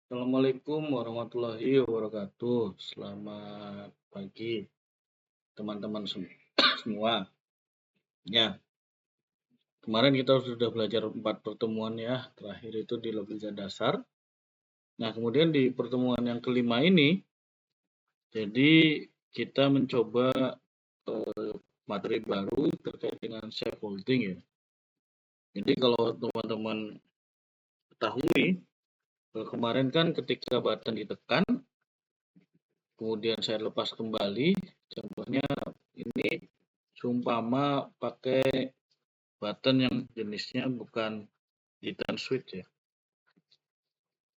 Assalamualaikum warahmatullahi wabarakatuh. Selamat pagi teman-teman semua. Ya, kemarin kita sudah belajar 4 pertemuan ya. Terakhir itu di logika dasar. Nah, kemudian di pertemuan yang kelima ini, jadi kita mencoba materi baru terkait dengan scaffolding ya. Jadi kalau teman-teman ketahui, kemarin kan ketika button ditekan, kemudian saya lepas kembali, contohnya ini seumpama pakai button yang jenisnya bukan hit and switch ya.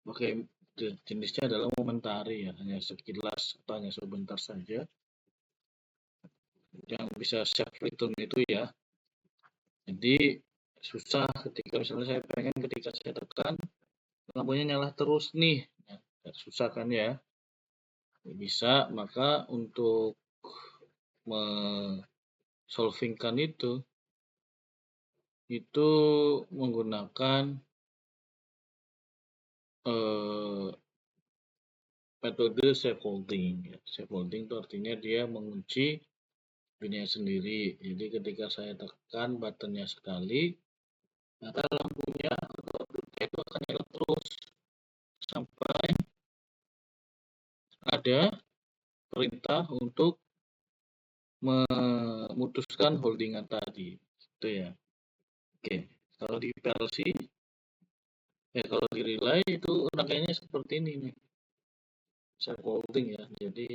Oke, jenisnya adalah momentary ya, hanya sekilas atau hanya sebentar saja. Yang bisa self return itu ya. Jadi susah ketika misalnya saya pengen ketika saya tekan lampunya nyala terus nih. Nah, susah kan ya. Bisa, maka untuk solvingkan itu menggunakan metode scaffolding. Scaffolding itu artinya dia mengunci dirinya sendiri. Jadi ketika saya tekan buttonnya sekali, maka lampunya atau outputnya itu akan nyala terus sampai ada perintah untuk memutuskan holdingan tadi. Itu ya. Oke, kalau di PLC, kalau di relay itu rangkaiannya seperti ini nih. Scaffolding ya. Jadi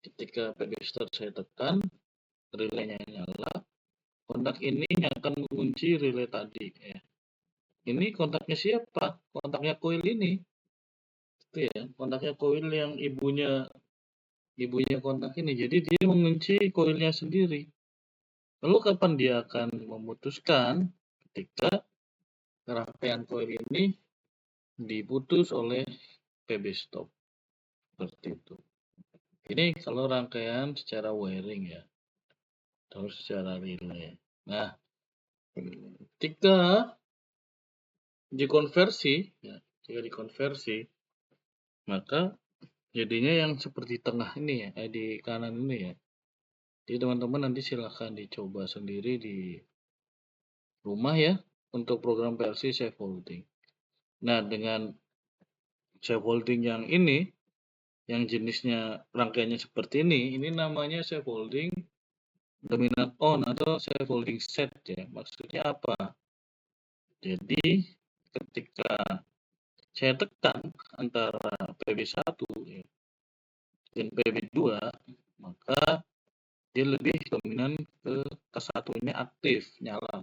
ketika PB start saya tekan, relaynya nyala, kontak ini akan mengunci relay tadi ya. Ini kontaknya siapa? Kontaknya koil ini. Itu ya, kontaknya koil yang ibunya kontak ini. Jadi dia mengunci koilnya sendiri. Lalu kapan dia akan memutuskan? Ketika rangkaian koil ini diputus oleh PB stop. Seperti itu. Ini kalau rangkaian secara wiring ya. Terus secara relay. Nah, ketika dikonversi, ya, maka jadinya yang seperti tengah ini ya, di kanan ini ya. Jadi teman-teman nanti silahkan dicoba sendiri di rumah ya untuk program PLC scaffolding. Nah, dengan scaffolding yang ini, yang jenisnya rangkaiannya seperti ini namanya scaffolding dominant on atau scaffolding set ya. Maksudnya apa? Jadi ketika saya tekan antara PB1 ya, dan PB2, maka dia lebih dominan ke satunya aktif, nyala.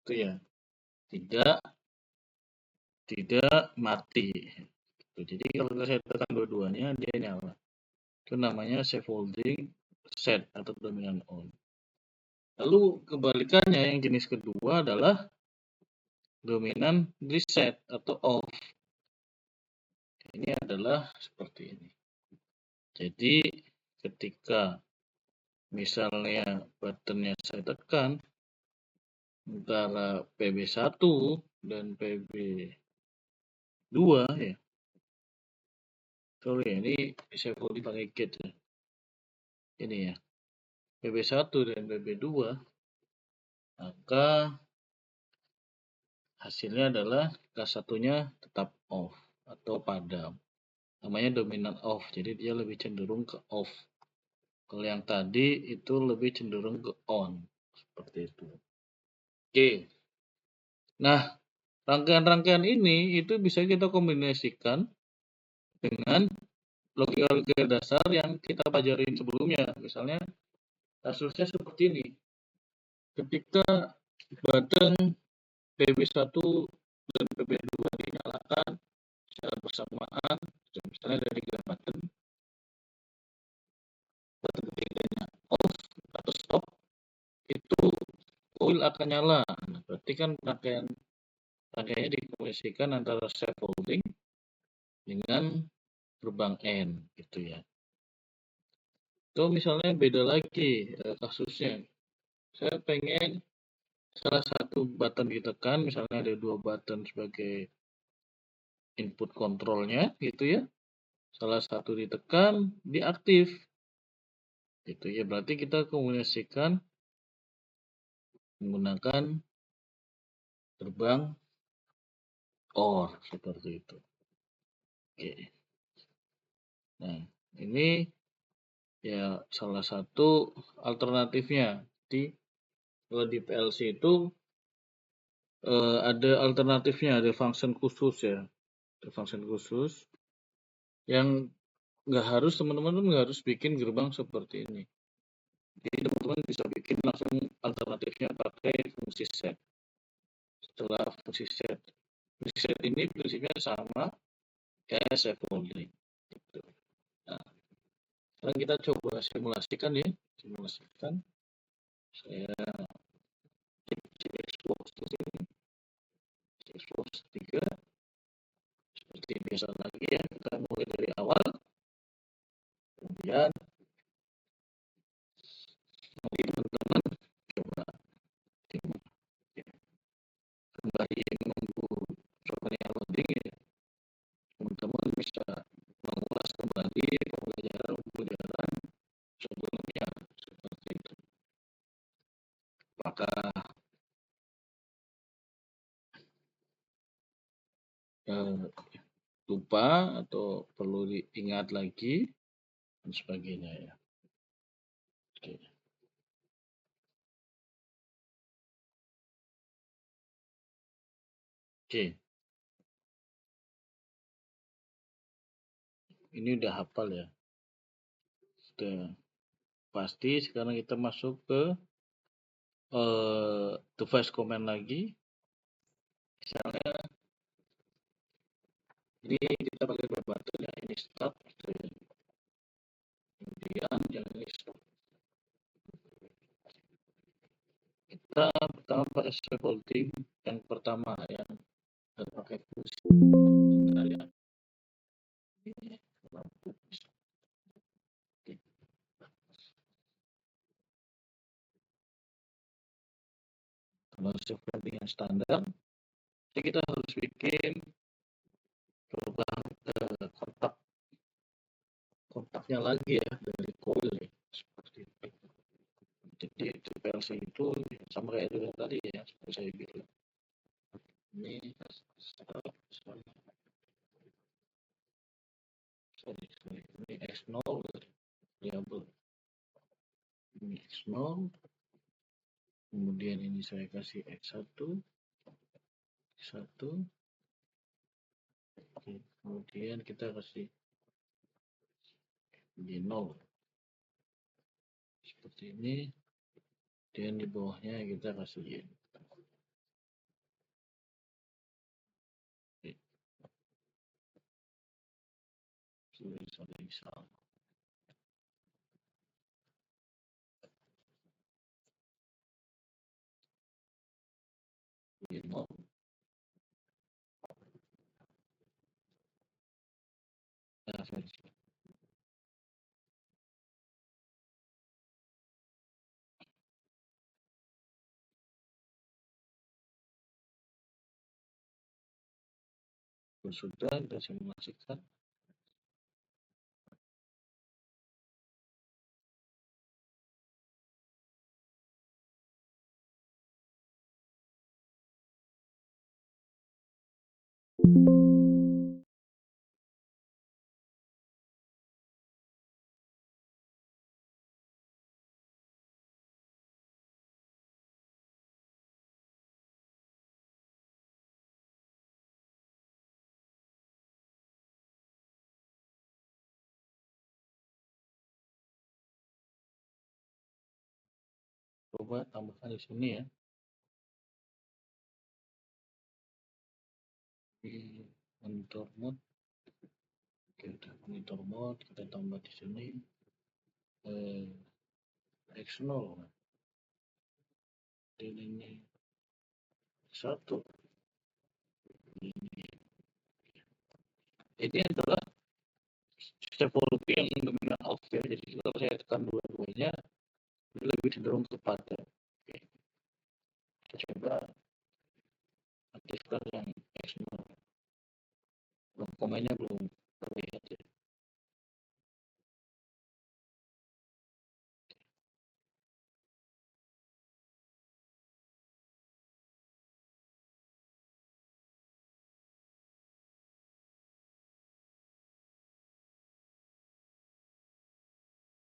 Itu ya. Tidak mati. Jadi kalau saya tekan dua-duanya dia nyala. Itu namanya scaffolding set atau dominant on. Lalu kebalikannya yang jenis kedua adalah dominan reset atau off. Ini adalah seperti ini. Jadi ketika misalnya buttonnya saya tekan antara PB1 dan PB2 ya. Sorry, ini scaffolding pakai gate ya. Ini ya. PB1 dan PB2, maka hasilnya adalah kelas satunya tetap off atau padam. Namanya dominant off, jadi dia lebih cenderung ke off. Kalau yang tadi itu lebih cenderung ke on, seperti itu. Oke. Nah, rangkaian-rangkaian ini itu bisa kita kombinasikan dengan logika dasar yang kita pelajarin sebelumnya. Misalnya kasusnya seperti ini. Ketika button PB1 dan PB2 dinyalakan secara bersamaan, misalnya dari 3 button ketiganya off atau stop, itu coil akan nyala. Nah, berarti kan rangkaiannya dikombinasikan antara scaffolding dengan gerbang N gitu ya. Itu misalnya beda lagi kasusnya. Saya pengen salah satu button ditekan, misalnya ada 2 button sebagai input kontrolnya gitu ya, salah satu ditekan, dia aktif. Gitu ya, berarti kita komunikasikan menggunakan gerbang OR seperti itu. Oke. Nah, ini ya salah satu alternatifnya. Jadi kalau di PLC itu ada alternatifnya, ada function khusus ya. Ada function khusus yang teman-teman nggak harus bikin gerbang seperti ini. Jadi teman-teman bisa bikin langsung alternatifnya pakai fungsi set. Setelah fungsi set ini prinsipnya sama kayak scaffolding. Gitu. Nah, sekarang kita coba simulasikan ya. Simulasikan. Saya cek Xbox di sini. Xbox 3. Seperti biasa lagi ya. Kita mulai dari awal. Kemudian nanti teman-teman coba kembali menunggu software loading ya. Teman-teman bisa mengulas kembali pembelajaran sebelumnya seperti itu. Apakah lupa atau perlu diingat lagi dan sebagainya ya. Oke. Oke. Ini udah hafal ya. Sudah pasti. Sekarang kita masuk ke device command lagi. Misalnya ini kita pakai berbatu ya, ini start. Kemudian yang ini stop. Kita pertama pakai scaffolding yang pertama ya, dan pakai fungsi ya. Kalau scaffolding yang standar, jadi kita harus bikin perubahan kontaknya lagi ya dari coil ya. Seperti itu. Jadi PLC itu sama kayak itu tadi ya, seperti saya bilang. Ini ini X0 variabel. Ini X0. Kemudian ini saya kasih X1. Kemudian kita kasih Y0. Seperti ini. Dan di bawahnya kita kasih Y. Misal. Y0. Sudah kita simulasikan. Coba tambahkan di sini ya. Di monitor mode. Oke, monitor mode kita tambah di sini X0. Dan ini 1. Ini adalah scaffolding yang dominan off ya. Jadi kalau saya tekan dua-duanya lebih cenderung ke padat. Oke. Kita coba aktifkan yang X0. Komennya belum terlihat ya.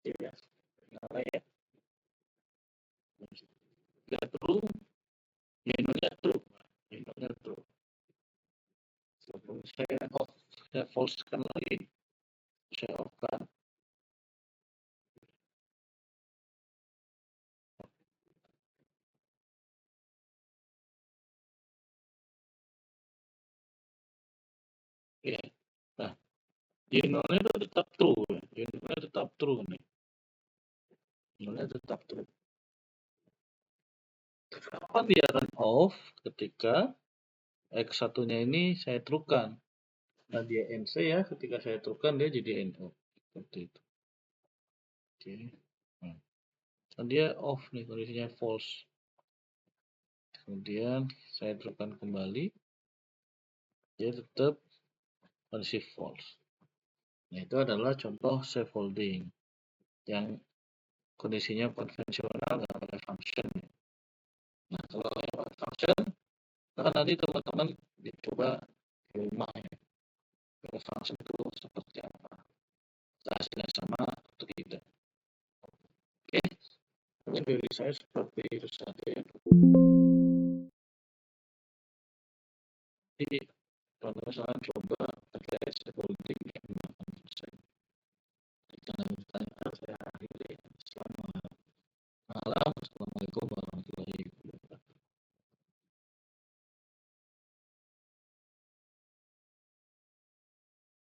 Iya, kenapa ya? Nggak true, minusnya true. Minusnya true. Sebelum saya off, saya false kan lagi. Saya off kan. Iya. Nah, Unionnya itu tetap true. Unionnya tetap true nih. Unionnya tetap true. Kapan dia akan off? Ketika X1-nya ini saya truekan. Nah, dia NC ya, ketika saya truekan dia jadi NO. Seperti itu. Oke. Nah, dia off nih, kondisinya false. Kemudian saya truekan kembali, dia tetap kondisi false. Nah, itu adalah contoh safe holding yang kondisinya konvensional nggak pakai function. Nah, kalau yang pakai function, kan nanti teman-teman dicoba di rumah ya. Pakai function itu seperti apa? Hasilnya sama atau tidak? Oke, mungkin dari saya seperti itu saja ya. Jadi kalau misalnya coba pakai safe holding